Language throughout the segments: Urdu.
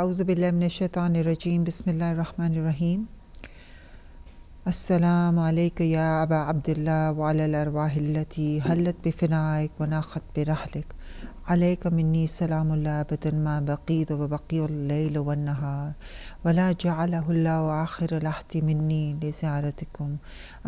اعوذ باللہ من الشیطان الرجیم بسم اللہ الرحمن الرحیم السلام علیک یا ابا عبداللہ وعلی الارواح التی حلت بفنائک وناخت برحلک علیک منی سلام اللہ ابدا ما بقیت وبقی اللیل والنہار ولا جعلہ اللہ آخر العہد منی لزیارتکم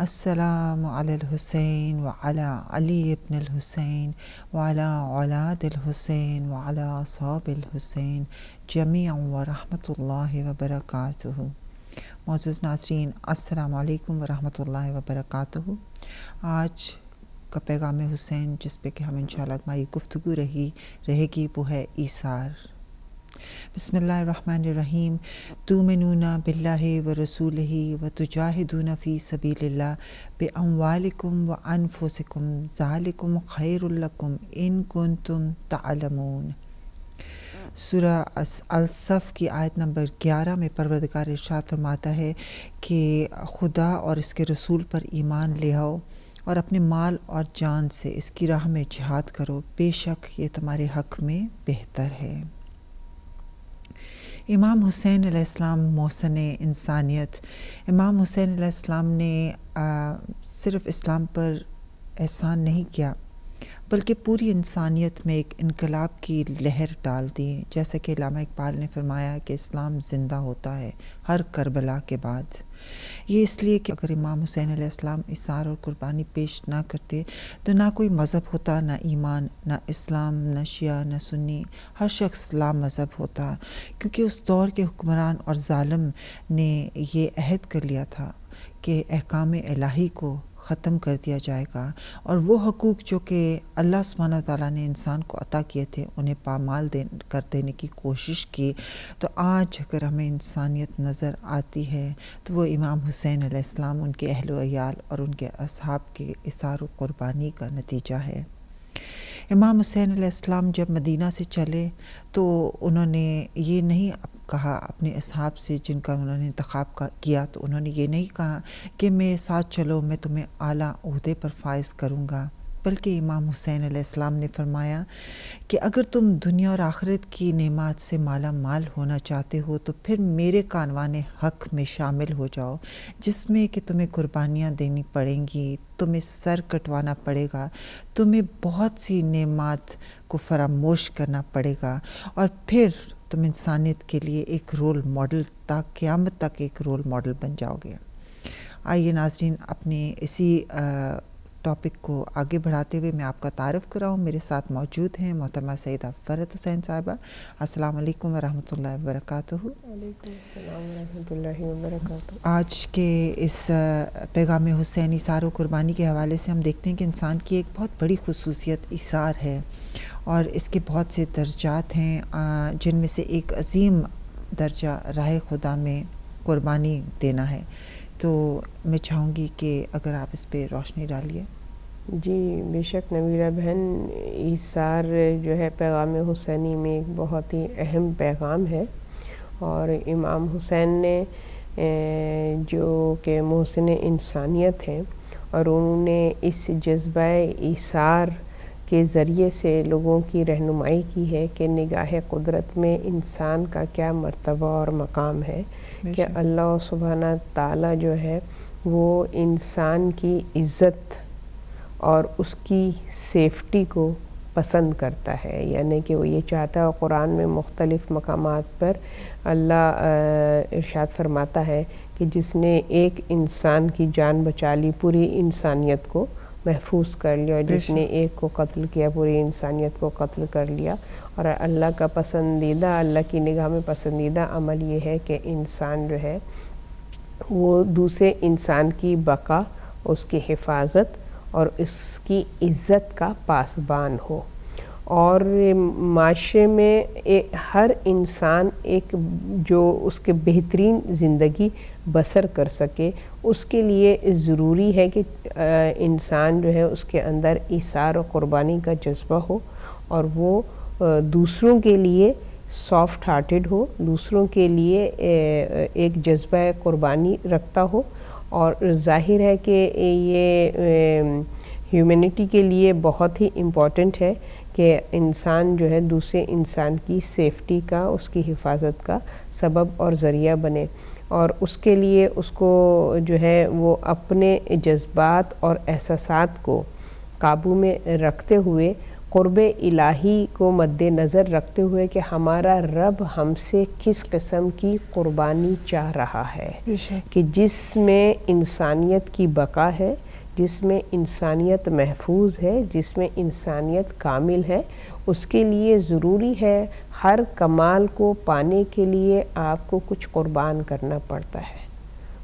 السلام علی الحسین وعلی علی ابن الحسین وعلی اولاد الحسین وعلی اصحاب الحسین جمیعا ورحمۃ اللہ وبرکاتہ۔ معزز ناظرین، السلام علیکم ورحمۃ اللہ وبرکاتہ۔ آج کا پیغام حسین جس پہ کہ ہم انشاءاللہ ہماری گفتگو رہے گی وہ ہے ایثار۔ بسم اللہ الرحمن الرحیم۔ تؤمنون باللہ ورسولہ وتجاہدون فی سبیل اللہ باموالکم وانفسکم ذالکم خیر لکم ان کنتم تعلمون۔ سورہ الصف کی آیت نمبر 11 میں پروردگار ارشاد فرماتا ہے کہ خدا اور اس کے رسول پر ایمان لے آؤ اور اپنے مال اور جان سے اس کی راہ میں جہاد کرو، بے شک یہ تمہارے حق میں بہتر ہے۔ امام حسین علیہ السلام محسن انسانیت۔ امام حسین علیہ السلام نے صرف اسلام پر احسان نہیں کیا بلکہ پوری انسانیت میں ایک انقلاب کی لہر ڈال دی، جیسا کہ علامہ اقبال نے فرمایا کہ اسلام زندہ ہوتا ہے ہر کربلا کے بعد۔ یہ اس لیے کہ اگر امام حسین علیہ السلام ایثار اور قربانی پیش نہ کرتے تو نہ کوئی مذہب ہوتا، نہ ایمان، نہ اسلام، نہ شیعہ، نہ سنی، ہر شخص لا مذہب ہوتا، کیونکہ اس دور کے حکمران اور ظالم نے یہ عہد کر لیا تھا کہ احکام الہی کو ختم کر دیا جائے گا اور وہ حقوق جو کہ اللہ سبحانہ تعالیٰ نے انسان کو عطا کیے تھے انہیں پامال کر دینے کی کوشش کی۔ تو آج اگر ہمیں انسانیت نظر آتی ہے تو وہ امام حسین علیہ السلام، ان کے اہل و عیال اور ان کے اصحاب کے ایثار و قربانی کا نتیجہ ہے۔ امام حسین علیہ السلام جب مدینہ سے چلے تو انہوں نے یہ نہیں کہا اپنے اصحاب سے جن کا انہوں نے انتخاب کیا، تو انہوں نے یہ نہیں کہا کہ میرے ساتھ چلو میں تمہیں اعلیٰ عہدے پر فائز کروں گا، بلکہ امام حسین علیہ السلام نے فرمایا کہ اگر تم دنیا اور آخرت کی نعمات سے مالا مال ہونا چاہتے ہو تو پھر میرے کانوان حق میں شامل ہو جاؤ، جس میں کہ تمہیں قربانیاں دینی پڑیں گی، تمہیں سر کٹوانا پڑے گا، تمہیں بہت سی نعمات کو فراموش کرنا پڑے گا، اور پھر تم انسانیت کے لیے ایک رول ماڈل تا قیامت تک ایک رول ماڈل بن جاؤ گے۔ آئیے ناظرین، اپنے اسی ٹاپک کو آگے بڑھاتے ہوئے میں آپ کا تعارف کراؤں۔ میرے ساتھ موجود ہیں محترمہ سیدہ فرحت حسین صاحبہ۔ السلام علیکم ورحمۃ اللہ وبرکاتہ۔ وعلیکم السلام ورحمۃ اللہ وبرکاتہ۔ آج کے اس پیغام حسین ایثار و قربانی کے حوالے سے ہم دیکھتے ہیں کہ انسان کی ایک بہت بڑی خصوصیت ایثار ہے اور اس کے بہت سے درجات ہیں، جن میں سے ایک عظیم درجہ راہ خدا میں قربانی دینا ہے۔ تو میں چاہوں گی کہ اگر آپ اس پہ روشنی ڈالیے۔ جی بے شک نویرہ بہن، ایثار جو ہے پیغام حسینی میں ایک بہت ہی اہم پیغام ہے، اور امام حسین نے جو کہ محسن انسانیت ہیں اور انہوں نے اس جذبہ ایثار کے ذریعے سے لوگوں کی رہنمائی کی ہے کہ نگاہ قدرت میں انسان کا کیا مرتبہ اور مقام ہے، کہ اللہ سبحانہ تعالیٰ جو ہے وہ انسان کی عزت اور اس کی سیفٹی کو پسند کرتا ہے، یعنی کہ وہ یہ چاہتا ہے۔ قرآن میں مختلف مقامات پر اللہ ارشاد فرماتا ہے کہ جس نے ایک انسان کی جان بچا لی پوری انسانیت کو محفوظ کر لیا، اور جس نے ایک کو قتل کیا پوری انسانیت کو قتل کر لیا۔ اور اللہ کا پسندیدہ، اللہ کی نگاہ میں پسندیدہ عمل یہ ہے کہ انسان جو ہے وہ دوسرے انسان کی بقا، اس کی حفاظت اور اس کی عزت کا پاسبان ہو، اور معاشرے میں ہر انسان ایک جو اس کے بہترین زندگی بسر کر سکے، اس کے لیے ضروری ہے کہ انسان جو ہے اس کے اندر ایثار و قربانی کا جذبہ ہو، اور وہ دوسروں کے لیے سافٹ ہارٹڈ ہو، دوسروں کے لیے ایک جذبہ قربانی رکھتا ہو۔ اور ظاہر ہے کہ یہ ہیومینٹی کے لیے بہت ہی امپورٹنٹ ہے کہ انسان جو ہے دوسرے انسان کی سیفٹی کا، اس کی حفاظت کا سبب اور ذریعہ بنے، اور اس کے لیے اس کو جو ہے وہ اپنے جذبات اور احساسات کو قابو میں رکھتے ہوئے، قرب الہی کو مد نظر رکھتے ہوئے کہ ہمارا رب ہم سے کس قسم کی قربانی چاہ رہا ہے کہ جس میں انسانیت کی بقا ہے، جس میں انسانیت محفوظ ہے، جس میں انسانیت کامل ہے، اس کے لیے ضروری ہے ہر کمال کو پانے کے لیے آپ کو کچھ قربان کرنا پڑتا ہے،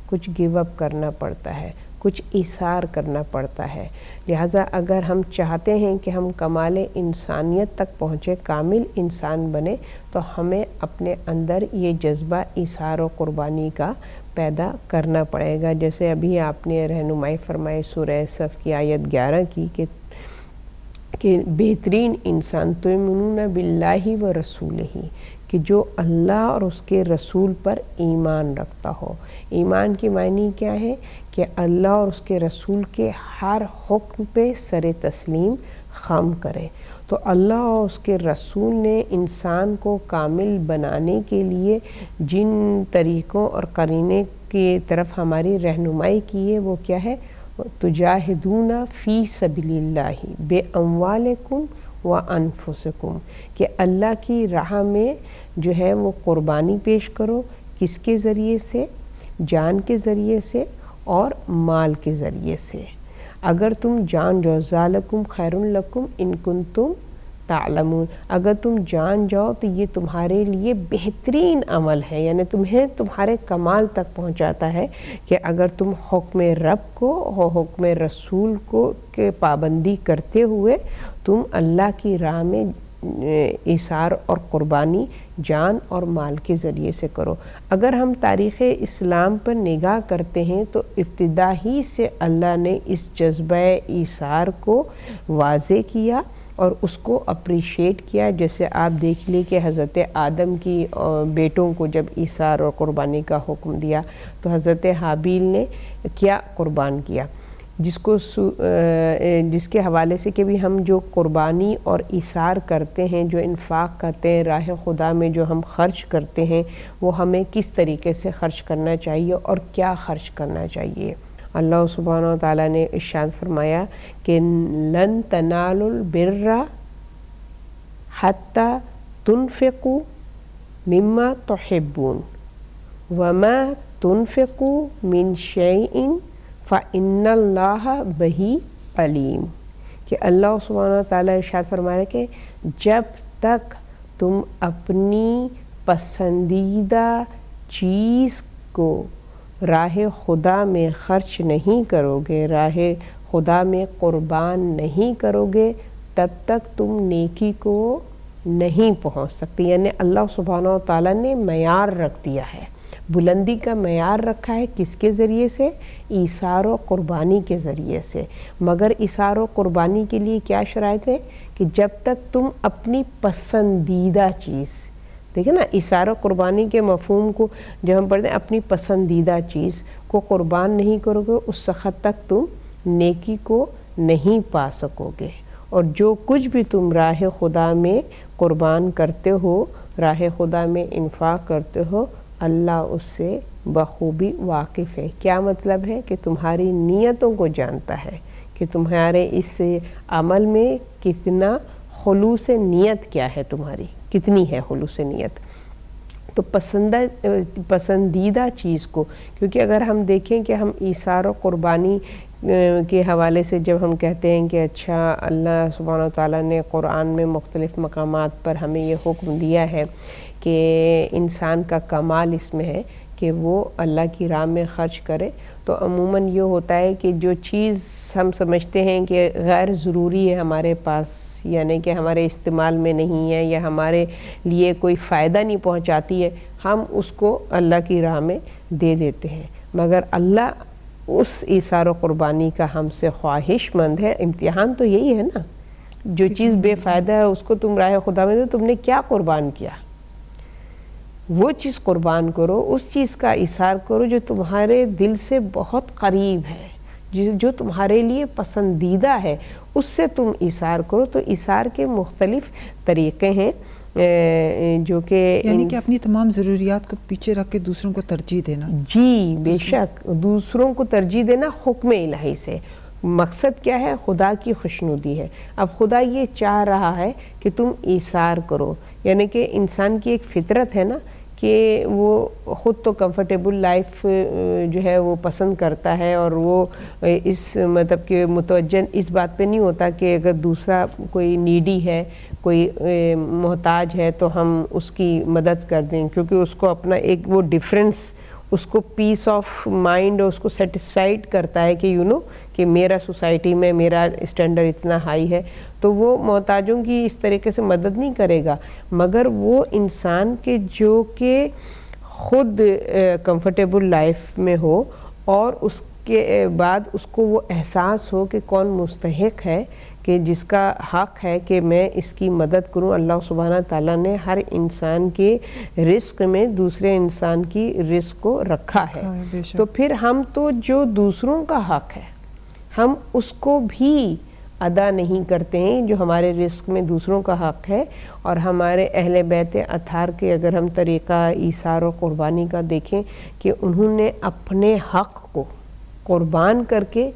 کچھ گیو اپ کرنا پڑتا ہے، کچھ ایثار کرنا پڑتا ہے۔ لہٰذا اگر ہم چاہتے ہیں کہ ہم کمال انسانیت تک پہنچے، کامل انسان بنے، تو ہمیں اپنے اندر یہ جذبہ ایثار و قربانی کا پیدا کرنا پڑے گا۔ جیسے ابھی آپ نے رہنمائی فرمائی سورہ صف کی آیت 11 کی کہ بہترین انسان تؤمنون باللہ و رسولہ، کہ جو اللہ اور اس کے رسول پر ایمان رکھتا ہو۔ ایمان کی معنی کیا ہے؟ کہ اللہ اور اس کے رسول کے ہر حکم پہ سر تسلیم خم کرے۔ تو اللہ اور اس کے رسول نے انسان کو کامل بنانے کے لیے جن طریقوں اور قرینے کی طرف ہماری رہنمائی کی ہے وہ کیا ہے؟ تجاہدون فی سبیل اللہ باموالکم وانفسکم، کہ اللہ کی راہ میں جو ہے وہ قربانی پیش کرو۔ کس کے ذریعے سے؟ جان کے ذریعے سے اور مال کے ذریعے سے۔ اگر تم جان جاؤ، ذالکم خیر لکم ان کنتم تعلمون، اگر تم جان جاؤ تو یہ تمہارے لیے بہترین عمل ہے، یعنی تمہیں تمہارے کمال تک پہنچاتا ہے کہ اگر تم حکم رب کو اور حکم رسول کو کے پابندی کرتے ہوئے تم اللہ کی راہ میں ایثار اور قربانی جان اور مال کے ذریعے سے کرو۔ اگر ہم تاریخ اسلام پر نگاہ کرتے ہیں تو ابتدا ہی سے اللہ نے اس جذبہ ایثار کو واضح کیا اور اس کو اپریشیٹ کیا۔ جیسے آپ دیکھ لیں کہ حضرت آدم کی بیٹوں کو جب ایثار اور قربانی کا حکم دیا تو حضرت حابیل نے کیا قربان کیا، جس کے حوالے سے کہ بھی ہم جو قربانی اور ایثار کرتے ہیں، جو انفاق کرتے ہیں، راہ خدا میں جو ہم خرچ کرتے ہیں، وہ ہمیں کس طریقے سے خرچ کرنا چاہیے اور کیا خرچ کرنا چاہیے۔ اللہ سبحانہ و تعالیٰ نے ارشاد فرمایا کہ لن تنالوا البر حتی تنفقوا مما تحبون وما تنفقوا من شیء فإن اللہ بہ علیم، کہ اللہ سبحانہ وتعالیٰ ارشاد فرمایا کہ جب تک تم اپنی پسندیدہ چیز کو راہ خدا میں خرچ نہیں کرو گے، راہ خدا میں قربان نہیں کرو گے، تب تک تم نیکی کو نہیں پہنچ سکتے۔ یعنی اللہ سبحانہ وتعالیٰ نے معیار رکھ دیا ہے، بلندی کا معیار رکھا ہے۔ کس کے ذریعے سے؟ ایثار و قربانی کے ذریعے سے۔ مگر ایثار و قربانی کے لیے کیا شرائط ہے؟ کہ جب تک تم اپنی پسندیدہ چیز، دیکھیں نا، ایثار و قربانی کے مفہوم کو جب ہم پڑھتے ہیں، اپنی پسندیدہ چیز کو قربان نہیں کرو گے اس وقت تک تم نیکی کو نہیں پا سکو گے۔ اور جو کچھ بھی تم راہ خدا میں قربان کرتے ہو، راہ خدا میں انفاق کرتے ہو، اللہ اس سے بخوبی واقف ہے۔ کیا مطلب ہے؟ کہ تمہاری نیتوں کو جانتا ہے کہ تمہارے اس عمل میں کتنا خلوص نیت کیا ہے، تمہاری کتنی ہے خلوص نیت۔ تو پسندیدہ چیز کو، کیونکہ اگر ہم دیکھیں کہ ہم ایثار و قربانی کے حوالے سے جب ہم کہتے ہیں کہ اچھا اللہ سبحانہ وتعالیٰ نے قرآن میں مختلف مقامات پر ہمیں یہ حکم دیا ہے کہ انسان کا کمال اس میں ہے کہ وہ اللہ کی راہ میں خرچ کرے، تو عموماً یہ ہوتا ہے کہ جو چیز ہم سمجھتے ہیں کہ غیر ضروری ہے ہمارے پاس، یعنی کہ ہمارے استعمال میں نہیں ہے یا ہمارے لیے کوئی فائدہ نہیں پہنچاتی ہے، ہم اس کو اللہ کی راہ میں دے دیتے ہیں۔ مگر اللہ اس ایثار و قربانی کا ہم سے خواہش مند ہے۔ امتحان تو یہی ہے نا، جو چیز بے فائدہ ہے اس کو تم راہ خدا میں دو، تم نے کیا قربان کیا؟ وہ چیز قربان کرو، اس چیز کا ایثار کرو جو تمہارے دل سے بہت قریب ہے، جو تمہارے لیے پسندیدہ ہے اس سے تم ایثار کرو. تو ایثار کے مختلف طریقے ہیں جو کہ یعنی کہ اپنی تمام ضروریات کو پیچھے رکھ کے دوسروں کو ترجیح دینا. جی بے شک, دوسروں کو ترجیح دینا حکم الہی سے. مقصد کیا ہے؟ خدا کی خوشنودی ہے. اب خدا یہ چاہ رہا ہے کہ تم ایثار کرو, یعنی کہ انسان کی ایک فطرت ہے نا کہ وہ خود تو کمفرٹیبل لائف جو ہے وہ پسند کرتا ہے, اور وہ اس مطلب کہ متوجہ اس بات پہ نہیں ہوتا کہ اگر دوسرا کوئی نیڈی ہے, کوئی محتاج ہے تو ہم اس کی مدد کر دیں, کیونکہ اس کو اپنا ایک وہ ڈیفرنس اس کو پیس آف مائنڈ اس کو سیٹسفائیڈ کرتا ہے کہ کہ میرا سوسائٹی میں میرا اسٹینڈرڈ اتنا ہائی ہے, تو وہ محتاجوں کی اس طریقے سے مدد نہیں کرے گا. مگر وہ انسان کے جو کہ خود کمفرٹیبل لائف میں ہو اور اس کے بعد اس کو وہ احساس ہو کہ کون مستحق ہے, کہ جس کا حق ہے کہ میں اس کی مدد کروں. اللہ سبحانہ تعالیٰ نے ہر انسان کے رزق میں دوسرے انسان کی رزق کو رکھا ہے. تو پھر ہم تو جو دوسروں کا حق ہے ہم اس کو بھی ادا نہیں کرتے ہیں, جو ہمارے رزق میں دوسروں کا حق ہے. اور ہمارے اہل بیت اطہار کے اگر ہم طریقہ ایثار و قربانی کا دیکھیں کہ انہوں نے اپنے حق کو قربان کر کے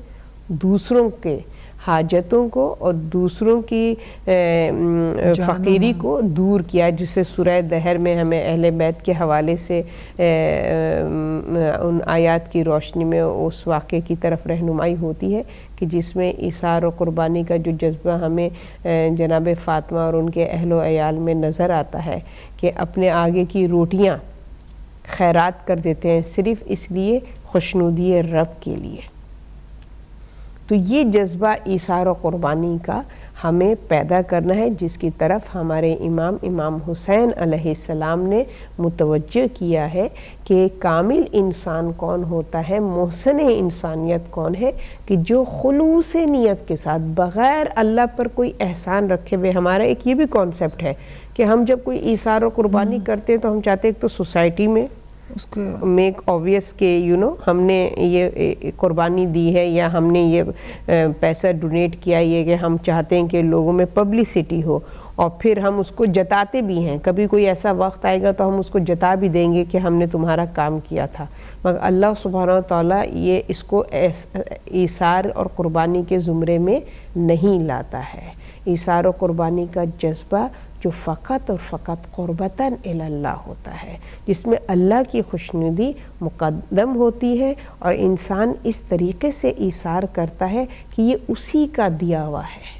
دوسروں کے حاجتوں کو اور دوسروں کی فقیری کو دور کیا, جس سے سورہ دہر میں ہمیں اہل بیت کے حوالے سے ان آیات کی روشنی میں اس واقعے کی طرف رہنمائی ہوتی ہے کہ جس میں ایثار و قربانی کا جو جذبہ ہمیں جناب فاطمہ اور ان کے اہل و عیال میں نظر آتا ہے کہ اپنے آگے کی روٹیاں خیرات کر دیتے ہیں صرف اس لیے خوشنودی رب کے لیے. تو یہ جذبہ ایثار و قربانی کا ہمیں پیدا کرنا ہے, جس کی طرف ہمارے امام حسین علیہ السلام نے متوجہ کیا ہے کہ کامل انسان کون ہوتا ہے, محسن انسانیت کون ہے, کہ جو خلوص نیت کے ساتھ بغیر اللہ پر کوئی احسان رکھے ہوئے. ہمارا ایک یہ بھی کانسیپٹ ہے کہ ہم جب کوئی ایثار و قربانی کرتے ہیں تو ہم چاہتے ہیں ایک تو سوسائٹی میں اس کو میک آبویس کہ ہم نے یہ قربانی دی ہے یا ہم نے یہ پیسہ ڈونیٹ کیا, یہ کہ ہم چاہتے ہیں کہ لوگوں میں پبلسٹی ہو, اور پھر ہم اس کو جتاتے بھی ہیں. کبھی کوئی ایسا وقت آئے گا تو ہم اس کو جتا بھی دیں گے کہ ہم نے تمہارا کام کیا تھا. مگر اللہ سبحانہ و تعالیٰ یہ اس کو ایثار اور قربانی کے زمرے میں نہیں لاتا ہے. ایثار و قربانی کا جذبہ جو فقط اور فقط قربتاً الی اللہ ہوتا ہے, جس میں اللہ کی خوشنودی مقدم ہوتی ہے, اور انسان اس طریقے سے ایثار کرتا ہے کہ یہ اسی کا دیا ہوا ہے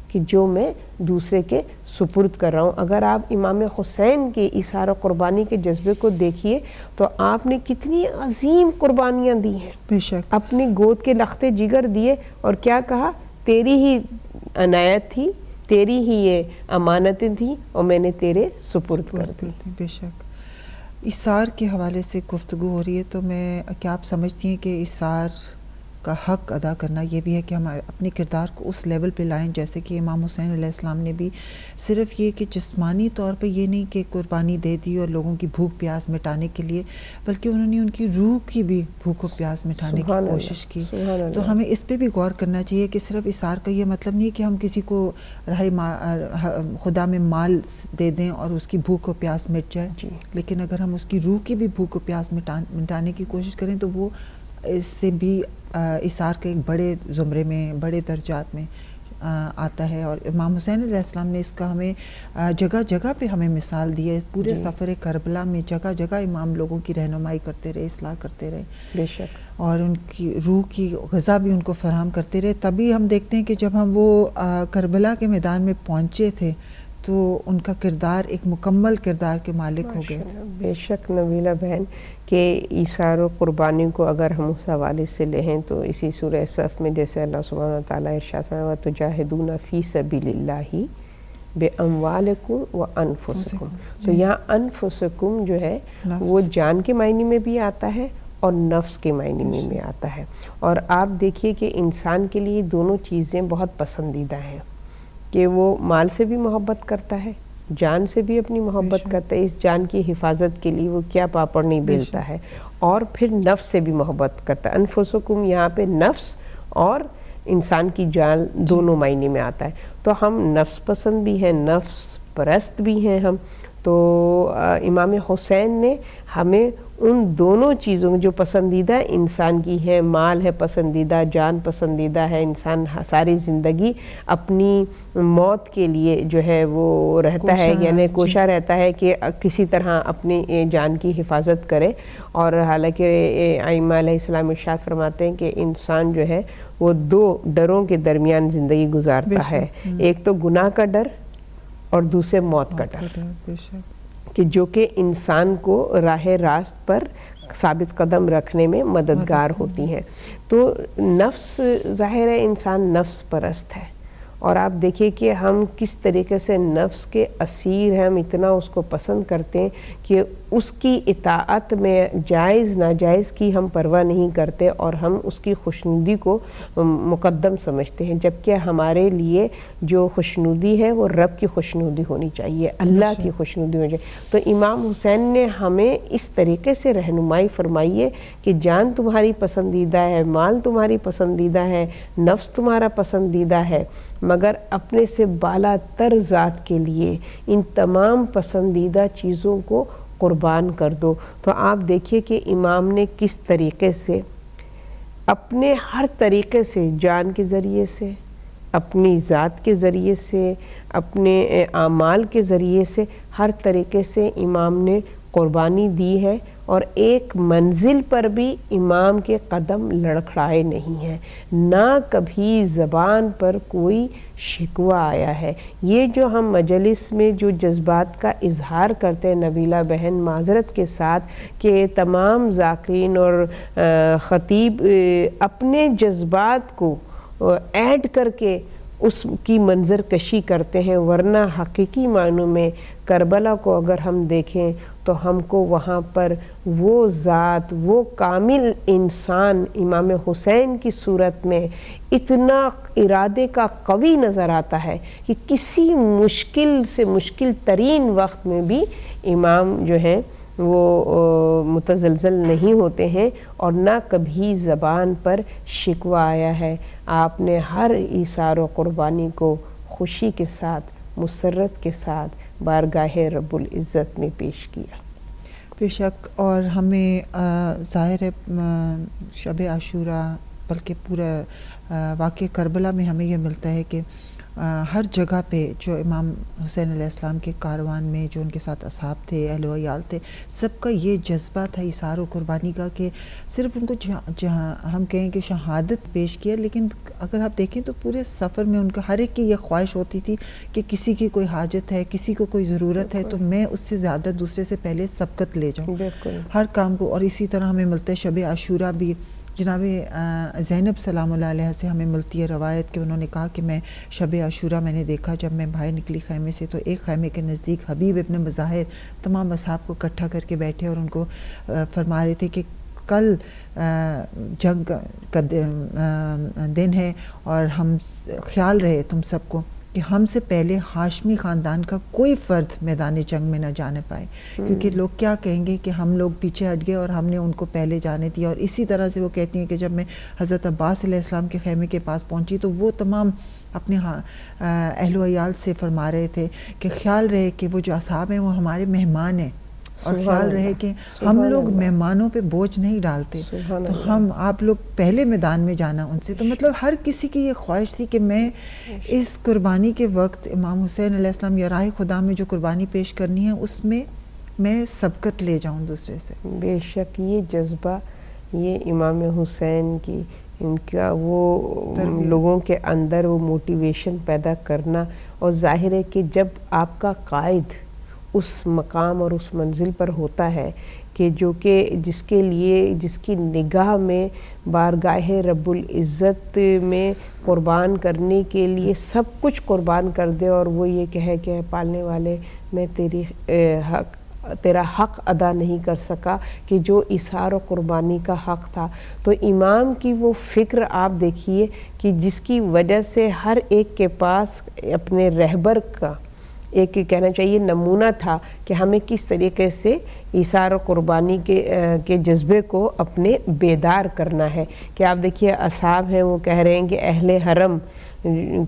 کہ جو میں دوسرے کے سپرد کر رہا ہوں. اگر آپ امام حسین کے ایثار و قربانی کے جذبے کو دیکھیے تو آپ نے کتنی عظیم قربانیاں دی ہیں. بے شک اپنی گود کے لختے جگر دیے, اور کیا کہا, تیری ہی عنایت تھی, تیری ہی یہ امانتیں تھیں اور میں نے تیرے سپرد کر دی. بے شک ایثار کے حوالے سے گفتگو ہو رہی ہے, تو کیا آپ سمجھتی ہیں کہ ایثار کا حق ادا کرنا یہ بھی ہے کہ ہم اپنے کردار کو اس لیول پہ لائیں جیسے کہ امام حسین علیہ السلام نے بھی صرف یہ کہ جسمانی طور پہ یہ نہیں کہ قربانی دے دی اور لوگوں کی بھوک پیاس مٹانے کے لیے, بلکہ انہوں نے ان کی روح کی بھی بھوک و پیاس مٹانے کی کوشش کی. تو ہمیں اس پہ بھی غور کرنا چاہیے کہ صرف ایثار کا یہ مطلب نہیں ہے کہ ہم کسی کو خدا میں مال دے دیں اور اس کی بھوک و پیاس مٹ جائے, لیکن اگر ہم اس کی روح کی بھی بھوک و پیاس مٹانے کی کوشش کریں تو وہ اس سے بھی ایثار کے ایک بڑے زمرے میں, بڑے درجات میں آتا ہے. اور امام حسین علیہ السلام نے اس کا ہمیں جگہ جگہ پہ ہمیں مثال دی ہے. پورے سفر کربلا میں جگہ جگہ امام لوگوں کی رہنمائی کرتے رہے, اصلاح کرتے رہے, بے شک, اور ان کی روح کی غذا بھی ان کو فراہم کرتے رہے. تبھی ہم دیکھتے ہیں کہ جب ہم وہ کربلا کے میدان میں پہنچے تھے تو ان کا کردار ایک مکمل کردار کے مالک ہو گئے. بے شک نبیلہ بہن کہ ایثار و قربانی کو اگر ہم اس حوالے سے لیں تو اسی سورہ صف میں جیسے اللہ سبحانہ وتعالیٰ ارشاد فرمایا وَتُجَاهِدُونَ فِي سَبِيلِ اللَّهِ بِأَمْوَالِكُمْ وَأَنفُسِكُمْ. تو یہاں انفسکم جو ہے وہ جان کے معنی میں بھی آتا ہے اور نفس کے معنی میں بھی آتا ہے. اور آپ دیکھیے کہ انسان کے لیے دونوں چیزیں بہت پسندیدہ ہیں, کہ وہ مال سے بھی محبت کرتا ہے, جان سے بھی اپنی محبت کرتا ہے، اس جان کی حفاظت کے لیے وہ کیا پاپڑ نہیں بیلتا ہے، اور پھر نفس سے بھی محبت کرتا ہے. انفسکم یہاں پہ نفس اور انسان کی جان دونوں معنی میں آتا ہے. تو ہم نفس پسند بھی ہیں، نفس پرست بھی ہیں ہم. تو امام حسین نے ہمیں ان دونوں چیزوں میں جو پسندیدہ انسان کی ہے، مال ہے پسندیدہ، جان پسندیدہ ہے، انسان ساری زندگی اپنی موت کے لیے جو ہے وہ رہتا ہے، یعنی کوشاں رہتا ہے کہ کسی طرح اپنی جان کی حفاظت کرے. اور حالانکہ ائمہ علیہ السلام ارشاد فرماتے ہیں کہ انسان جو ہے وہ 2 ڈروں کے درمیان زندگی گزارتا ہے، ایک تو گناہ کا ڈر اور دوسرے موت کا ڈر، کہ جو کہ انسان کو راہ راست پر ثابت قدم رکھنے میں مددگار ہوتی ہیں. تو نفس ظاہر ہے انسان نفس پرست ہے، اور آپ دیکھیے کہ ہم کس طریقے سے نفس کے اسیر ہیں، ہم اتنا اس کو پسند کرتے ہیں کہ اس کی اطاعت میں جائز ناجائز کی ہم پرواہ نہیں کرتے، اور ہم اس کی خوشنودی کو مقدم سمجھتے ہیں، جبکہ ہمارے لیے جو خوشنودی ہے وہ رب کی خوشنودی ہونی چاہیے، اللہ کی خوشنودی ہونی چاہیے. تو امام حسین نے ہمیں اس طریقے سے رہنمائی فرمائی ہے کہ جان تمہاری پسندیدہ ہے، مال تمہاری پسندیدہ ہے، نفس تمہارا پسندیدہ ہے، مگر اپنے سے بالا تر ذات کے لیے ان تمام پسندیدہ چیزوں کو قربان کر دو. تو آپ دیکھیے کہ امام نے کس طریقے سے اپنے ہر طریقے سے، جان کے ذریعے سے، اپنی ذات کے ذریعے سے، اپنے اعمال کے ذریعے سے، ہر طریقے سے امام نے قربانی دی ہے. اور ایک منزل پر بھی امام کے قدم لڑکھڑائے نہیں ہیں، نہ کبھی زبان پر کوئی شکوہ آیا ہے. یہ جو ہم مجلس میں جو جذبات کا اظہار کرتے ہیں نبیلہ بہن، معذرت کے ساتھ کہ تمام ذاکرین اور خطیب اپنے جذبات کو ایڈ کر کے اس کی منظر کشی کرتے ہیں، ورنہ حقیقی معنوں میں کربلا کو اگر ہم دیکھیں تو ہم کو وہاں پر وہ ذات، وہ کامل انسان امام حسین کی صورت میں اتنا ارادے کا قوی نظر آتا ہے کہ کسی مشکل سے مشکل ترین وقت میں بھی امام جو ہیں وہ متزلزل نہیں ہوتے ہیں، اور نہ کبھی زبان پر شکوہ آیا ہے. آپ نے ہر ایثار و قربانی کو خوشی کے ساتھ، مسرت کے ساتھ بارگاہ رب العزت میں پیش کیا. بے شک. اور ہمیں ظاہر ہے شب عاشوراء بلکہ پورا واقعہ کربلا میں ہمیں یہ ملتا ہے کہ ہر جگہ پہ جو امام حسین علیہ السلام کے کاروان میں جو ان کے ساتھ اصحاب تھے، اہل و عیال تھے، سب کا یہ جذبہ تھا ایثار و قربانی کا کہ صرف ان کو جہاں ہم کہیں کہ شہادت پیش کیا، لیکن اگر آپ دیکھیں تو پورے سفر میں ان کا ہر ایک کی یہ خواہش ہوتی تھی کہ کسی کی کوئی حاجت ہے، کسی کو کوئی ضرورت ہے تو میں اس سے زیادہ دوسرے سے پہلے سبقت لے جاؤں ہر کام کو. اور اسی طرح ہمیں ملتا ہے شب عاشوراء بھی جناب زینب سلام اللہ علیہ سے ہمیں ملتی ہے روایت کہ انہوں نے کہا کہ میں شب عاشوراء میں نے دیکھا جب میں باہر نکلی خیمے سے تو ایک خیمے کے نزدیک حبیب ابن مظاہر تمام اصحاب کو اکٹھا کر کے بیٹھے اور ان کو فرما رہے تھے کہ کل جنگ کا دن ہے، اور ہم خیال رہے تم سب کو کہ ہم سے پہلے ہاشمی خاندان کا کوئی فرد میدان جنگ میں نہ جانے پائے، کیونکہ لوگ کیا کہیں گے کہ ہم لوگ پیچھے ہٹ گئے اور ہم نے ان کو پہلے جانے دیا. اور اسی طرح سے وہ کہتی ہیں کہ جب میں حضرت عباس علیہ السلام کے خیمے کے پاس پہنچی تو وہ تمام اپنے اہل و عیال سے فرما رہے تھے کہ خیال رہے کہ وہ جو اصحاب ہیں وہ ہمارے مہمان ہیں، اور خیال رہے کہ ہم لوگ مہمانوں پہ بوجھ نہیں ڈالتے، تو ہم آپ لوگ پہلے میدان میں جانا ان سے. تو مطلب ہر کسی کی یہ خواہش تھی کہ میں اس قربانی کے وقت امام حسین علیہ السلام یا راہ خدا میں جو قربانی پیش کرنی ہے اس میں میں سبقت لے جاؤں دوسرے سے. بے شک یہ جذبہ، یہ امام حسین کی ان کا وہ لوگوں کے اندر وہ موٹیویشن پیدا کرنا. اور ظاہر ہے کہ جب آپ کا قائد اس مقام اور اس منزل پر ہوتا ہے کہ جو کہ جس کے لیے، جس کی نگاہ میں بارگاہ رب العزت میں قربان کرنے کے لیے سب کچھ قربان کر دے، اور وہ یہ کہے کہ پالنے والے میں تیرا حق ادا نہیں کر سکا کہ جو ایثار و قربانی کا حق تھا. تو امام کی وہ فکر آپ دیکھیے کہ جس کی وجہ سے ہر ایک کے پاس اپنے رہبر کا ایک کہنا چاہیے نمونہ تھا کہ ہمیں کس طریقے سے ایثار و قربانی کے جذبے کو اپنے بیدار کرنا ہے. کہ آپ دیکھیے اصحاب ہیں وہ کہہ رہے ہیں کہ اہل حرم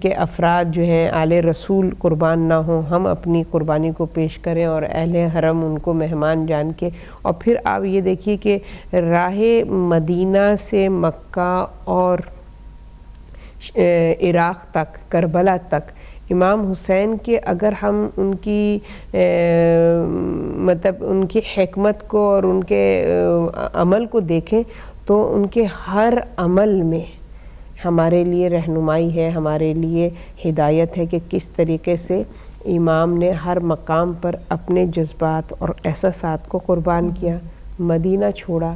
کے افراد جو ہیں آل رسول قربان نہ ہوں، ہم اپنی قربانی کو پیش کریں اور اہل حرم ان کو مہمان جان کے. اور پھر آپ یہ دیکھیے کہ راہ مدینہ سے مکہ اور عراق تک، کربلا تک امام حسین کے اگر ہم ان کی مطلب ان کی حکمت کو اور ان کے عمل کو دیکھیں تو ان کے ہر عمل میں ہمارے لیے رہنمائی ہے، ہمارے لیے ہدایت ہے کہ کس طریقے سے امام نے ہر مقام پر اپنے جذبات اور احساسات کو قربان کیا. مدینہ چھوڑا،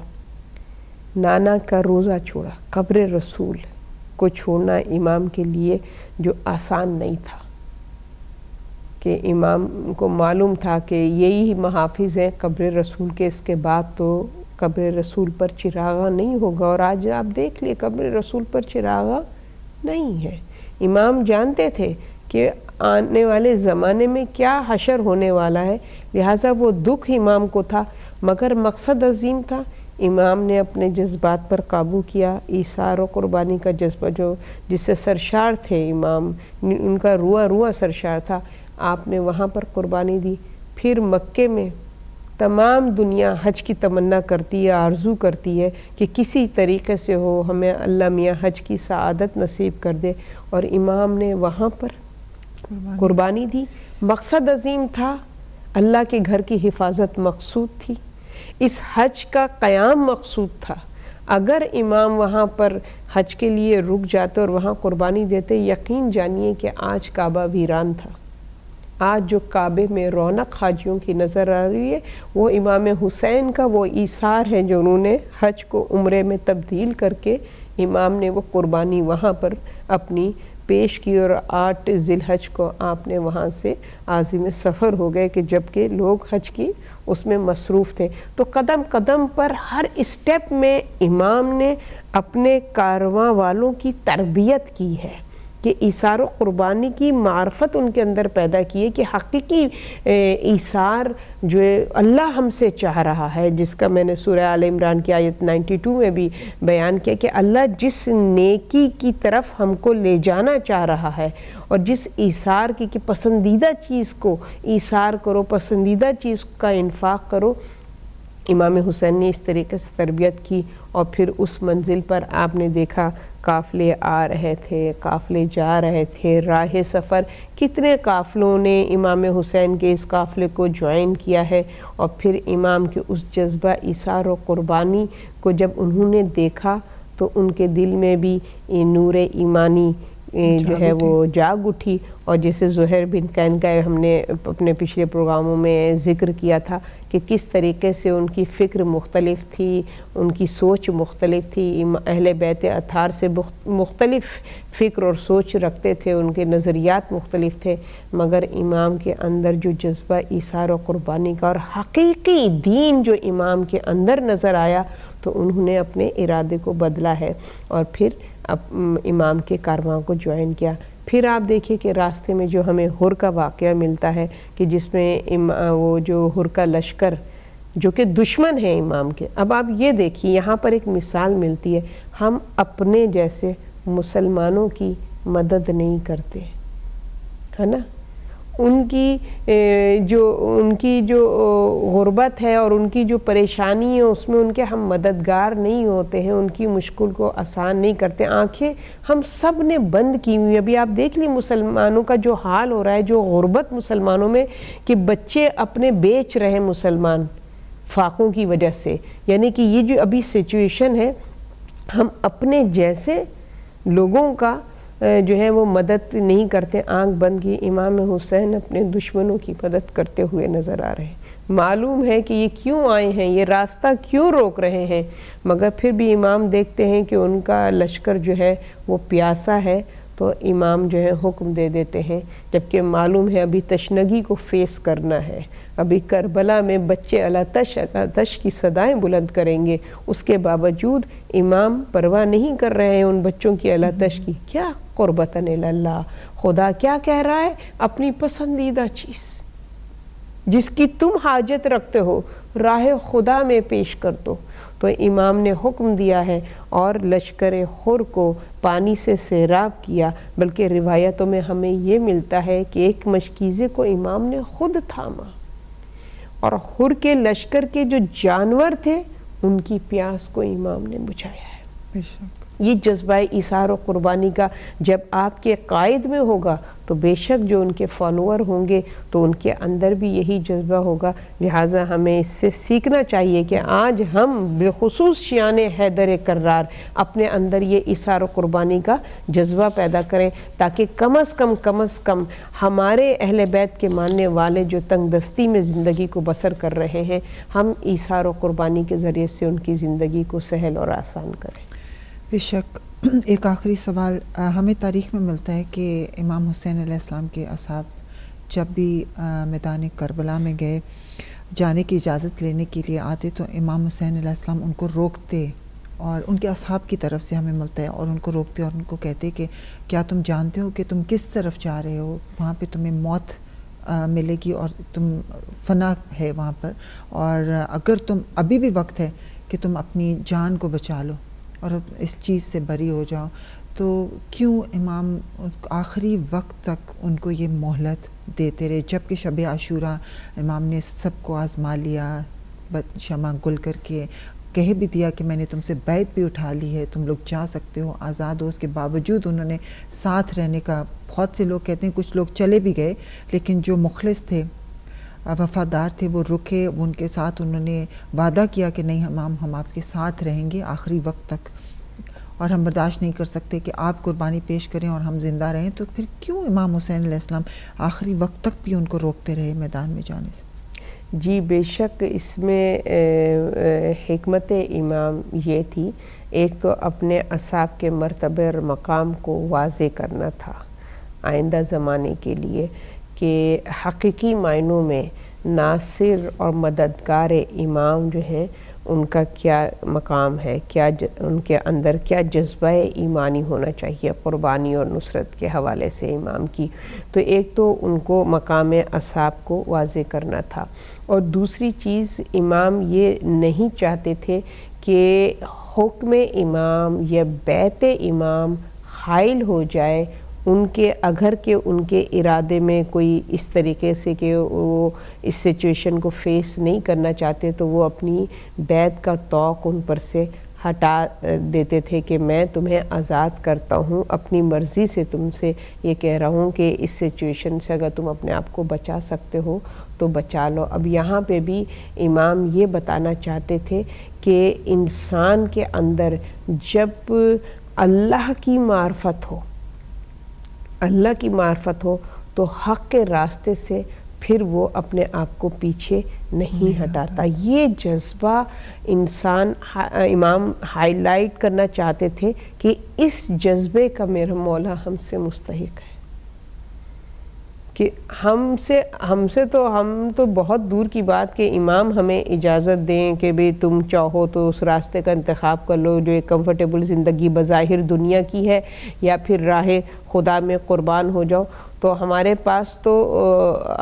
نانا کا روزہ چھوڑا، قبر رسول کو چھوڑنا امام کے لیے جو آسان نہیں تھا، کہ امام کو معلوم تھا کہ یہی محافظ ہیں قبر رسول کے، اس کے بعد تو قبر رسول پر چراغاں نہیں ہوگا. اور آج آپ دیکھ لیے قبر رسول پر چراغاں نہیں ہے. امام جانتے تھے کہ آنے والے زمانے میں کیا حشر ہونے والا ہے، لہٰذا وہ دکھ امام کو تھا، مگر مقصد عظیم تھا. امام نے اپنے جذبات پر قابو کیا. ایثار و قربانی کا جذبہ جو جس سے سرشار تھے امام، ان کا رواں رواں سرشار تھا، آپ نے وہاں پر قربانی دی. پھر مکے میں تمام دنیا حج کی تمنا کرتی ہے، آرزو کرتی ہے کہ کسی طریقے سے ہو ہمیں اللہ میاں حج کی سعادت نصیب کر دے، اور امام نے وہاں پر قربانی دی. مقصد عظیم تھا، اللہ کے گھر کی حفاظت مقصود تھی، اس حج کا قیام مقصود تھا. اگر امام وہاں پر حج کے لیے رک جاتے اور وہاں قربانی دیتے، یقین جانیے کہ آج کعبہ ویران تھا. آج جو کعبے میں رونق حاجیوں کی نظر آ رہی ہے وہ امام حسین کا وہ ایثار ہے جو انہوں نے حج کو عمرے میں تبدیل کر کے امام نے وہ قربانی وہاں پر اپنی پیش کی. اور 8 ذی الحج کو آپ نے وہاں سے عازم سفر ہو گئے کہ جبکہ لوگ حج کی اس میں مصروف تھے. تو قدم قدم پر ہر اسٹیپ میں امام نے اپنے کارواں والوں کی تربیت کی ہے کہ ایثار و قربانی کی معرفت ان کے اندر پیدا کی ہے کہ حقیقی ایثار جو اللہ ہم سے چاہ رہا ہے، جس کا میں نے سورہ آل عمران کی آیت 92 میں بھی بیان کیا کہ اللہ جس نیکی کی طرف ہم کو لے جانا چاہ رہا ہے اور جس ایثار کی کہ پسندیدہ چیز کو ایثار کرو، پسندیدہ چیز کا انفاق کرو، امام حسین نے اس طریقے سے تربیت کی. اور پھر اس منزل پر آپ نے دیکھا قافلے آ رہے تھے، قافلے جا رہے تھے، راہ سفر کتنے قافلوں نے امام حسین کے اس قافلے کو جوائن کیا ہے. اور پھر امام کے اس جذبہ ایثار و قربانی کو جب انہوں نے دیکھا تو ان کے دل میں بھی نور ایمانی جو ہے وہ جاگ اٹھی. اور جیسے زہیر بن قین کا ہم نے اپنے پچھلے پروگراموں میں ذکر کیا تھا کہ کس طریقے سے ان کی فکر مختلف تھی، ان کی سوچ مختلف تھی، اہل بیت اطہار سے مختلف فکر اور سوچ رکھتے تھے، ان کے نظریات مختلف تھے، مگر امام کے اندر جو جذبہ ایثار و قربانی کا اور حقیقی دین جو امام کے اندر نظر آیا تو انہوں نے اپنے ارادے کو بدلا ہے اور پھر امام کے کارواں کو جوائن کیا. پھر آپ دیکھیے کہ راستے میں جو ہمیں ہر کا واقعہ ملتا ہے کہ جس میں وہ جو ہر کا لشکر جو کہ دشمن ہے امام کے. اب آپ یہ دیکھیے یہاں پر ایک مثال ملتی ہے، ہم اپنے جیسے مسلمانوں کی مدد نہیں کرتے، ہے نا. ان کی جو غربت ہے اور ان کی جو پریشانی ہے اس میں ان کے ہم مددگار نہیں ہوتے ہیں، ان کی مشکل کو آسان نہیں کرتے. آنکھیں ہم سب نے بند کی ہوئی. ابھی آپ دیکھ لی مسلمانوں کا جو حال ہو رہا ہے، جو غربت مسلمانوں میں کہ بچے اپنے بیچ رہے مسلمان فاقوں کی وجہ سے. یعنی کہ یہ جو ابھی سچویشن ہے، ہم اپنے جیسے لوگوں کا جو ہے وہ مدد نہیں کرتے، آنکھ بند کی. امام حسین اپنے دشمنوں کی مدد کرتے ہوئے نظر آ رہے ہیں. معلوم ہے کہ یہ کیوں آئے ہیں، یہ راستہ کیوں روک رہے ہیں، مگر پھر بھی امام دیکھتے ہیں کہ ان کا لشکر جو ہے وہ پیاسا ہے تو امام جو ہے حکم دے دیتے ہیں، جبکہ معلوم ہے ابھی تشنگی کو فیس کرنا ہے. ابھی کربلا میں بچے الاتش کی صدائیں بلند کریں گے، اس کے باوجود امام پرواہ نہیں کر رہے ہیں ان بچوں کی الاتش کی. کیا قربتاً الی اللہ. خدا کیا کہہ رہا ہے؟ اپنی پسندیدہ چیز جس کی تم حاجت رکھتے ہو راہ خدا میں پیش کر دو. تو امام نے حکم دیا ہے اور لشکر حر کو پانی سے سیراب کیا. بلکہ روایتوں میں ہمیں یہ ملتا ہے کہ ایک مشکیزے کو امام نے خود تھاما اور حر کے لشکر کے جو جانور تھے ان کی پیاس کو امام نے بجھایا ہے. بے شک یہ جذبہ ایثار و قربانی کا جب آپ کے قائد میں ہوگا تو بے شک جو ان کے فالوور ہوں گے تو ان کے اندر بھی یہی جذبہ ہوگا. لہٰذا ہمیں اس سے سیکھنا چاہیے کہ آج ہم بالخصوص شیعان حیدر کرار اپنے اندر یہ ایثار و قربانی کا جذبہ پیدا کریں تاکہ کم از کم ہمارے اہل بیت کے ماننے والے جو تنگ دستی میں زندگی کو بسر کر رہے ہیں ہم ایثار و قربانی کے ذریعے سے ان کی زندگی کو سہل اور آسان کریں. بے شک. ایک آخری سوال، ہمیں تاریخ میں ملتا ہے کہ امام حسین علیہ السلام کے اصحاب جب بھی میدان کربلا میں گئے جانے کی اجازت لینے کے لیے آتے تو امام حسین علیہ السلام ان کو روکتے، اور ان کے اصحاب کی طرف سے ہمیں ملتا ہے، اور ان کو روکتے اور ان کو کہتے کہ کیا تم جانتے ہو کہ تم کس طرف جا رہے ہو؟ وہاں پہ تمہیں موت ملے گی اور تم فنا ہے وہاں پر، اور اگر تم ابھی بھی وقت ہے کہ تم اپنی جان کو بچا لو اور اس چیز سے بری ہو جاؤ. تو کیوں امام آخری وقت تک ان کو یہ مہلت دیتے رہے؟ جب کہ شب عاشوراء امام نے سب کو آزما لیا، شمع گل کر کے کہہ بھی دیا کہ میں نے تم سے بیعت بھی اٹھا لی ہے، تم لوگ جا سکتے ہو، آزاد ہو. اس کے باوجود انہوں نے ساتھ رہنے کا، بہت سے لوگ کہتے ہیں کچھ لوگ چلے بھی گئے لیکن جو مخلص تھے، وفادار تھے، وہ رکے، ان کے ساتھ انہوں نے وعدہ کیا کہ نہیں امام ہم آپ کے ساتھ رہیں گے آخری وقت تک، اور ہم برداشت نہیں کر سکتے کہ آپ قربانی پیش کریں اور ہم زندہ رہیں. تو پھر کیوں امام حسین علیہ السلام آخری وقت تک بھی ان کو روکتے رہے میدان میں جانے سے؟ جی بے شک اس میں حکمت امام یہ تھی، ایک تو اپنے اصحاب کے مرتبے اور مقام کو واضح کرنا تھا آئندہ زمانے کے لیے کہ حقیقی معنوں میں ناصر اور مددگار امام جو ہیں ان کا کیا مقام ہے، کیا ان کے اندر کیا جذبہ ایمانی ہونا چاہیے قربانی اور نصرت کے حوالے سے امام کی. تو ایک تو ان کو مقام اصحاب کو واضح کرنا تھا، اور دوسری چیز امام یہ نہیں چاہتے تھے کہ حکم امام یا بیعت امام حائل ہو جائے ان کے، اگر کہ ان کے ارادے میں کوئی اس طریقے سے کہ وہ اس سچویشن کو فیس نہیں کرنا چاہتے تو وہ اپنی بیعت کا توق ان پر سے ہٹا دیتے تھے کہ میں تمہیں آزاد کرتا ہوں، اپنی مرضی سے تم سے یہ کہہ رہا ہوں کہ اس سچویشن سے اگر تم اپنے آپ کو بچا سکتے ہو تو بچا لو. اب یہاں پہ بھی امام یہ بتانا چاہتے تھے کہ انسان کے اندر جب اللہ کی معرفت ہو، اللہ کی معرفت ہو تو حق کے راستے سے پھر وہ اپنے آپ کو پیچھے نہیں ہٹاتا. یہ جذبہ امام ہائی لائٹ کرنا چاہتے تھے کہ اس جذبے کا میرا مولا ہم سے مستحق ہے، کہ ہم تو بہت دور کی بات کہ امام ہمیں اجازت دیں کہ بھی تم چاہو تو اس راستے کا انتخاب کر لو جو ایک کمفرٹیبل زندگی بظاہر دنیا کی ہے، یا پھر راہ خدا میں قربان ہو جاؤ. تو ہمارے پاس تو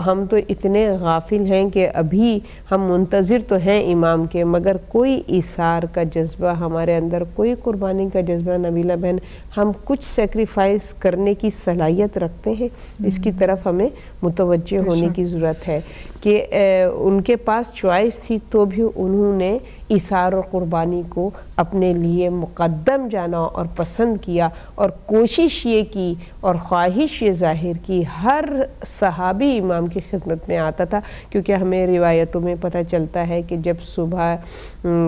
ہم تو اتنے غافل ہیں کہ ابھی ہم منتظر تو ہیں امام کے، مگر کوئی ایثار کا جذبہ ہمارے اندر، کوئی قربانی کا جذبہ. نبیلہ بہن ہم کچھ سیکریفائس کرنے کی صلاحیت رکھتے ہیں، اس کی طرف ہمیں متوجہ ہونے کی ضرورت ہے کہ ان کے پاس چوائس تھی تو بھی انہوں نے ایثار اور قربانی کو اپنے لیے مقدم جانا اور پسند کیا، اور کوشش یہ کی اور خواہش یہ ظاہر کی. ہر صحابی امام کی خدمت میں آتا تھا، کیونکہ ہمیں روایتوں میں پتہ چلتا ہے کہ جب صبح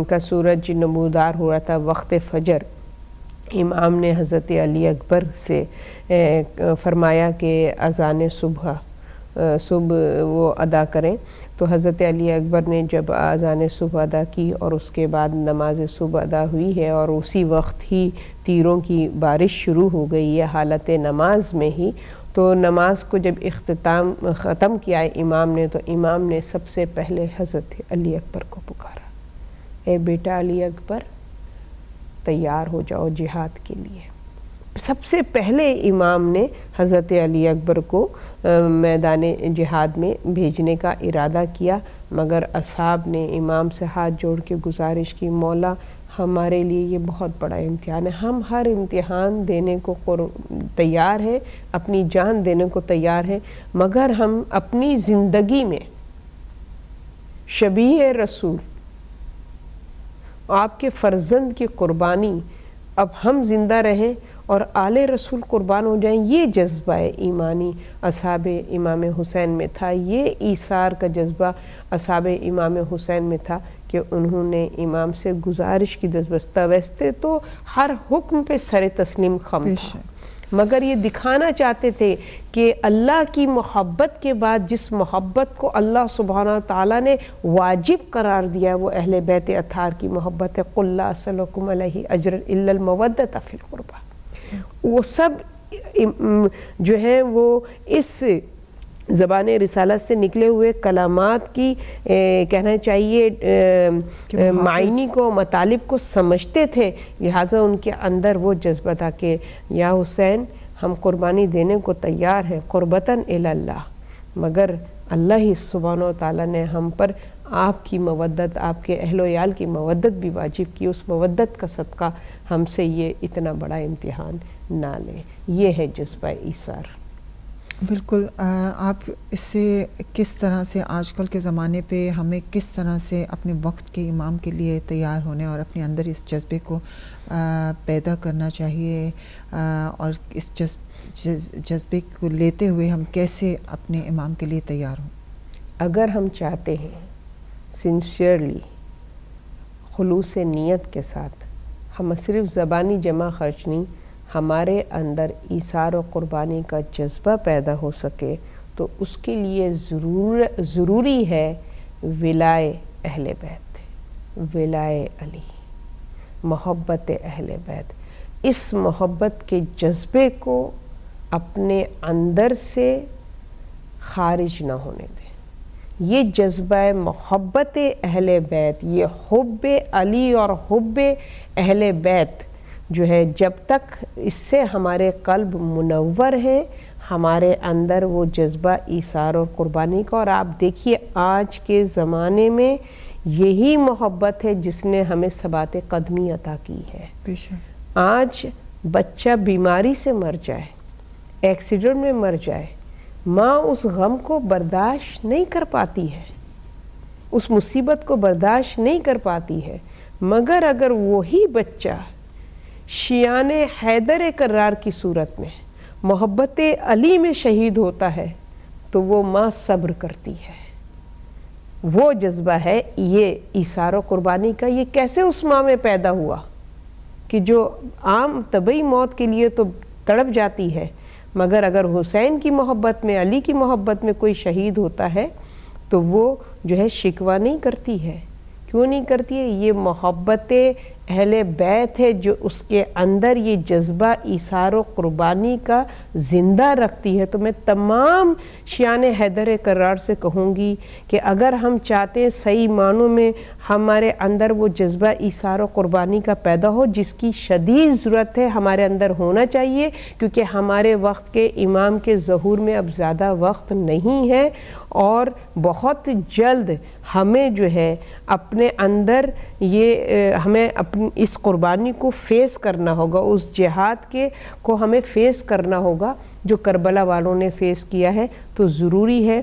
کا سورج نمودار ہو رہا تھا وقت فجر، امام نے حضرت علی اکبر سے فرمایا کہ اذان صبح وہ ادا کریں. تو حضرت علی اکبر نے جب اذان صبح ادا کی اور اس کے بعد نماز صبح ادا ہوئی ہے، اور اسی وقت ہی تیروں کی بارش شروع ہو گئی ہے حالت نماز میں ہی. تو نماز کو جب ختم کیا امام نے، تو امام نے سب سے پہلے حضرت علی اکبر کو پکارا، اے بیٹا علی اکبر تیار ہو جاؤ جہاد کے لیے. سب سے پہلے امام نے حضرت علی اکبر کو میدان جہاد میں بھیجنے کا ارادہ کیا، مگر اصحاب نے امام سے ہاتھ جوڑ کے گزارش کی، مولا ہمارے لیے یہ بہت بڑا امتحان ہے، ہم ہر امتحان دینے کو تیار ہیں، اپنی جان دینے کو تیار ہیں، مگر ہم اپنی زندگی میں شبیہ رسول آپ کے فرزند کی قربانی، اب ہم زندہ رہیں اور آل رسول قربان ہو جائیں، یہ جذبہ ایمانی اصحاب امام حسین میں تھا، یہ ایثار کا جذبہ اصحاب امام حسین میں تھا کہ انہوں نے امام سے گزارش کی دستبستہ. ویسے تو ہر حکم پہ سر تسلیم خم تھا، مگر یہ دکھانا چاہتے تھے کہ اللہ کی محبت کے بعد جس محبت کو اللہ سبحانہ تعالیٰ نے واجب قرار دیا وہ اہل بیت اطہار کی محبت ہے. قُلْ لَا أَسْأَلُكُمْ عَلَيْهِ أَجْرًا إِلَّا الْمَوَدَّةَ فِي الْقُرْبَى. وہ سب جو ہیں وہ اس زبان رسالت سے نکلے ہوئے کلامات کی کہنا چاہیے معنی کو، مطالب کو سمجھتے تھے، لہٰذا ان کے اندر وہ جذبہ تھا کہ یا حسین ہم قربانی دینے کو تیار ہیں قربتاً الی اللہ، مگر اللہ ہی سبحانہ و تعالیٰ نے ہم پر آپ کی مودت، آپ کے اہل و عیال کی مودت بھی واجب کی، اس مودت کا صدقہ ہم سے یہ اتنا بڑا امتحان نہ لیں. یہ ہے جذبہ ایثار. بالکل. آپ اس سے کس طرح سے آج کل کے زمانے پہ ہمیں کس طرح سے اپنے وقت کے امام کے لیے تیار ہونے اور اپنے اندر اس جذبے کو پیدا کرنا چاہیے، اور اس جذبے کو لیتے ہوئے ہم کیسے اپنے امام کے لیے تیار ہوں؟ اگر ہم چاہتے ہیں سنسیئرلی، خلوص نیت کے ساتھ، ہم صرف زبانی جمع خرچ نہیں، ہمارے اندر ایثار و قربانی کا جذبہ پیدا ہو سکے تو اس کے لیے ضروری ہے ولائے اہل بیت، ولائے علی، محبت اہل بیت. اس محبت کے جذبے کو اپنے اندر سے خارج نہ ہونے دیں. یہ جذبہ محبت اہل بیت، یہ حب علی اور حب اہل بیت جو ہے، جب تک اس سے ہمارے قلب منور ہیں، ہمارے اندر وہ جذبہ ایثار اور قربانی کا. اور آپ دیکھیے آج کے زمانے میں یہی محبت ہے جس نے ہمیں ثبات قدمی عطا کی ہے. آج بچہ بیماری سے مر جائے، ایکسیڈنٹ میں مر جائے، ماں اس غم کو برداشت نہیں کر پاتی ہے، اس مصیبت کو برداشت نہیں کر پاتی ہے، مگر اگر وہی بچہ شیان حیدر کرار کی صورت میں محبت علی میں شہید ہوتا ہے تو وہ ماں صبر کرتی ہے. وہ جذبہ ہے یہ ایثار و قربانی کا. یہ کیسے اس ماں میں پیدا ہوا کہ جو عام طبعی موت کے لیے تو تڑپ جاتی ہے، مگر اگر حسین کی محبت میں، علی کی محبت میں کوئی شہید ہوتا ہے تو وہ جو ہے شکوہ نہیں کرتی ہے. کیوں نہیں کرتی ہے؟ یہ محبت اہل بیت ہے جو اس کے اندر یہ جذبہ ایثار و قربانی کا زندہ رکھتی ہے. تو میں تمام شیعان حیدر کرار سے کہوں گی کہ اگر ہم چاہتے ہیں صحیح معنوں میں ہمارے اندر وہ جذبہ ایثار و قربانی کا پیدا ہو، جس کی شدید ضرورت ہے، ہمارے اندر ہونا چاہیے، کیونکہ ہمارے وقت کے امام کے ظہور میں اب زیادہ وقت نہیں ہے، اور بہت جلد ہمیں جو ہے اپنے اندر یہ ہمیں اس قربانی کو فیس کرنا ہوگا، اس جہاد کو ہمیں فیس کرنا ہوگا جو کربلا والوں نے فیس کیا ہے. تو ضروری ہے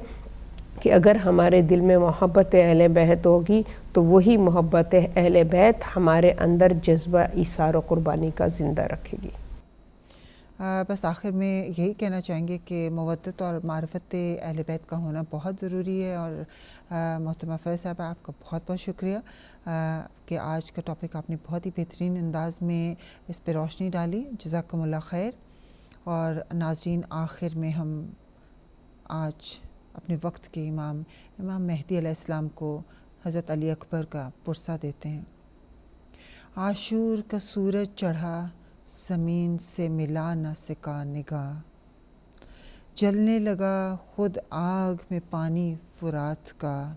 کہ اگر ہمارے دل میں محبت اہل بیت ہوگی تو وہی محبت اہل بیت ہمارے اندر جذبہ ایثار و قربانی کا زندہ رکھے گی. بس آخر میں یہی کہنا چاہیں گے کہ مودت اور معرفت اہل بیت کا ہونا بہت ضروری ہے. اور محترمہ فیض صاحبہ، آپ کا بہت بہت شکریہ کہ آج کا ٹاپک آپ نے بہت ہی بہترین انداز میں اس پہ روشنی ڈالی. جزاکم اللہ خیر. اور ناظرین، آخر میں ہم آج اپنے وقت کے امام مہدی علیہ السلام کو حضرت علی اکبر کا پرسہ دیتے ہیں. عاشور کا سورج چڑھا، زمین سے ملا نہ سکا نگاہ، جلنے لگا خود آگ میں پانی فرات کا،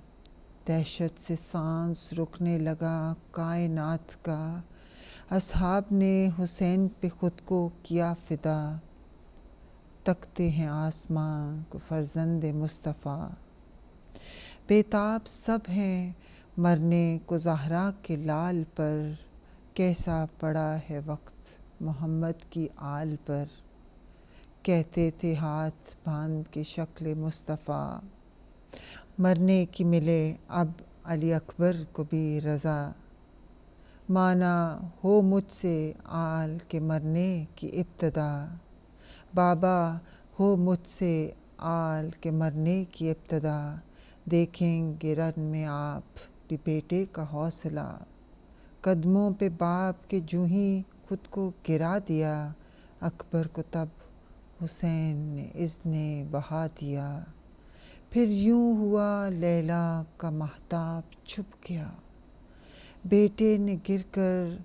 دہشت سے سانس رکنے لگا کائنات کا، اصحاب نے حسین پہ خود کو کیا فدا، تکتے ہیں آسمان کو فرزند مصطفیٰ۔ بیتاب سب ہیں مرنے کو زہرا کے لال پر، کیسا پڑا ہے وقت محمد کی آل پر۔ کہتے تھے ہاتھ باندھ کے شکل مصطفیٰ، مرنے کی ملے اب علی اکبر کو بھی رضا۔ مانا ہو مجھ سے آل کے مرنے کی ابتدا، بابا ہو مجھ سے آل کے مرنے کی ابتدا۔ دیکھیں گے رن میں آپ بھی بیٹے کا حوصلہ، قدموں پہ باپ کے جوں ہی خود کو گرا دیا، اکبر کو تب حسین نے اذن بہا دیا۔ پھر یوں ہوا لیلا کا مہتاب چھپ گیا، بیٹے نے گر کر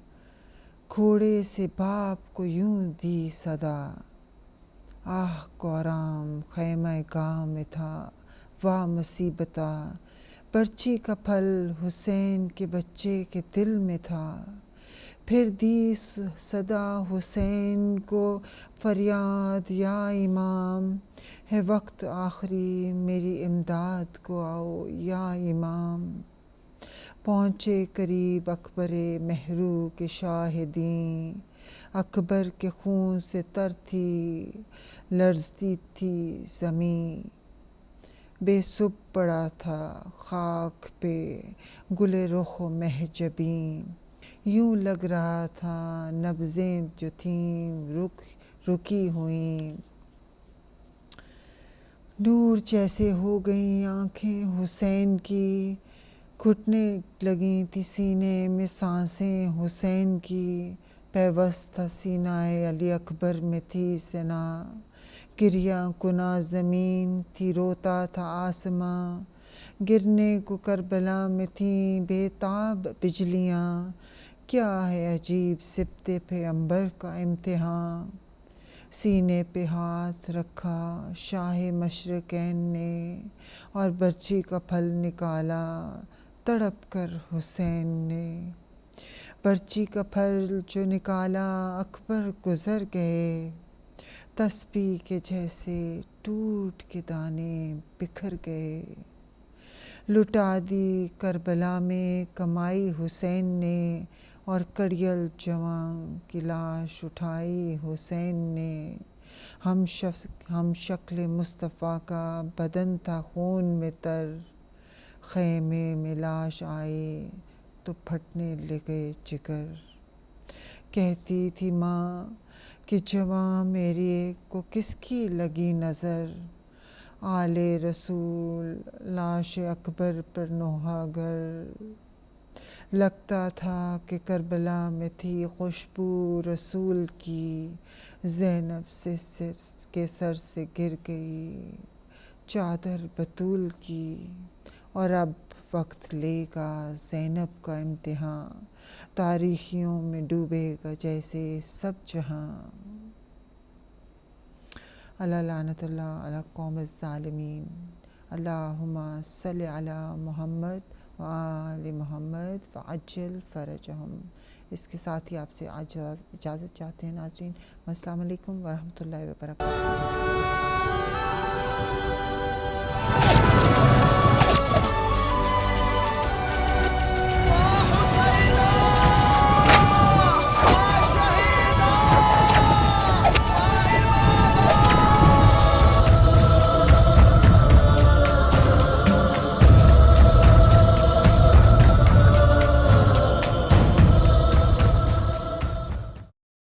گھوڑے سے باپ کو یوں دی صدا۔ آہ کو آرام خیمہ گاہ میں تھا واہ مصیبتہ، برچی کا پھل حسین کے بچے کے دل میں تھا۔ پھر دی صدا حسین کو فریاد یا امام، ہے وقت آخری میری امداد کو آؤ یا امام۔ پہنچے قریب اکبر مہرو کے شاہدین، اکبر کے خون سے تر تھی لرزتی تھی زمین۔ بے سب پڑا تھا خاک پہ گل رخ و مہ جبین، یوں لگ رہا تھا نبضیں جو تھیں رکی ہوئیں۔ نور جیسے ہو گئیں آنکھیں حسین کی، گھٹنے لگیں تھی سینے میں سانسیں حسین کی۔ پیوست تھا سینہ علی اکبر میں تھی سنا، گریہ کناں زمین تھی روتا تھا آسماں۔ گرنے کو کربلا میں تھیں بے تاب بجلیاں، کیا ہے عجیب سبطِ پیغمبر کا امتحان۔ سینے پہ ہاتھ رکھا شاہ مشرقین نے، اور برچی کا پھل نکالا تڑپ کر حسین نے۔ برچی کا پھل جو نکالا اکبر گزر گئے، تسبیح کے جیسے ٹوٹ کے دانے بکھر گئے۔ لٹا دی کربلا میں کمائی حسین نے، اور کڑیل جواں کی لاش اٹھائی حسین نے۔ ہم شکل مصطفیٰ کا بدن تھا خون میں تر، خیمے میں لاش آئی تو پھٹنے لگے جگر۔ کہتی تھی ماں کہ جواں میری کو کس کی لگی نظر، آل رسول لاش اکبر پر نوحہ گر۔ لگتا تھا کہ کربلا میں تھی خوشبو رسول کی، زینب کے سر سے گر گئی چادر بطول کی۔ اور اب وقت لے گا زینب کا امتحان، تاریخیوں میں ڈوبے گا جیسے سب جہاں۔ اللہ لعنت اللہ علی قوم الظالمین، اللہم صلی علی محمد و آل محمد وعجل فرجہم۔ اس کے ساتھ ہی آپ سے آج اجازت چاہتے ہیں ناظرین۔ السلام علیکم ورحمۃ اللہ وبرکاتہ۔